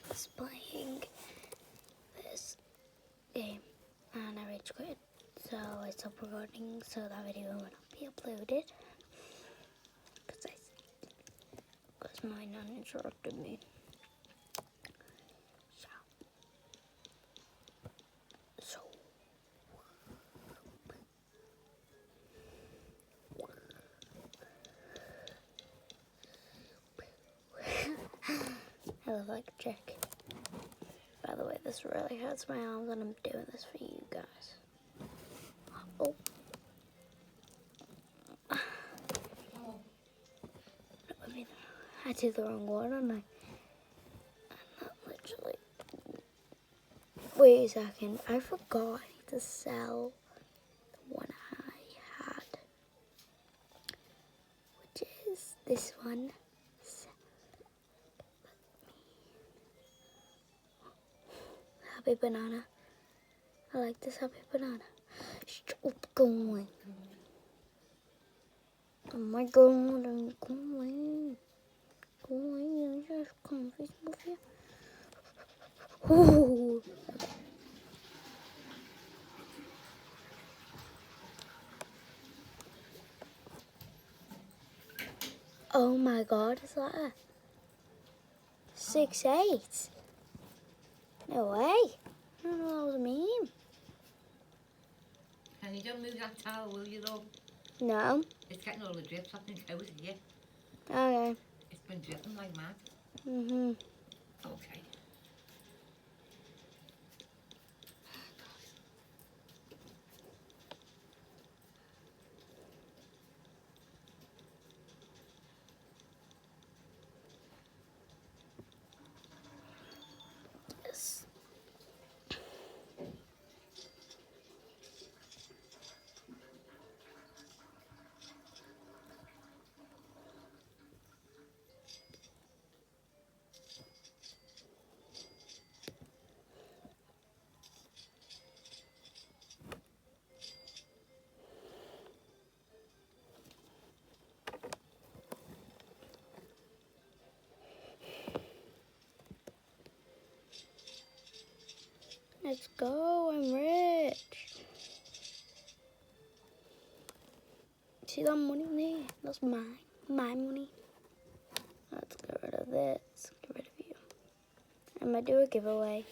was playing this game and I rage quit, so I stopped recording so that video will not be uploaded because my nun interrupted me. I look like a chick. By the way, this really hurts my arms and I'm doing this for you guys. Oh. I mean, I did the wrong one, didn't I? And that literally... Wait a second, I forgot to sell the one I had. Which is this one. Happy banana. I like this happy banana. Stop going. Oh my god, I'm going. Going, I'm just confused with you. Ooh. Oh my god, is that a 6'8"? No way. I don't know what that was a meme. And you don't move that towel, will you, though? No. It's getting all the drips off the house here. Okay. It's been dripping like mad. Mhm. Okay. Yes. Let's go, I'm rich. See that money there? That's mine. My money. Let's get rid of this. Get rid of you. I'm gonna do a giveaway.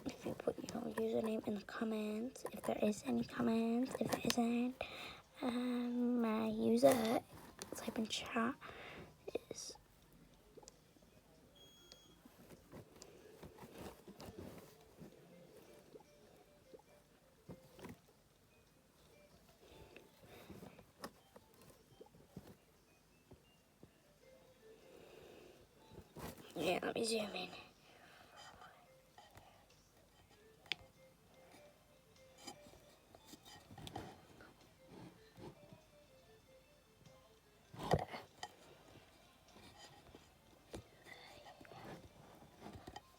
If you put your username in the comments, if there is any comments, if there isn't, my user, type in chat, is yeah, let me zoom in.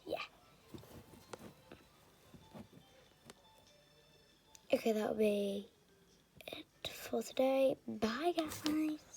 Yeah. Okay, that'll be it for today. Bye, guys.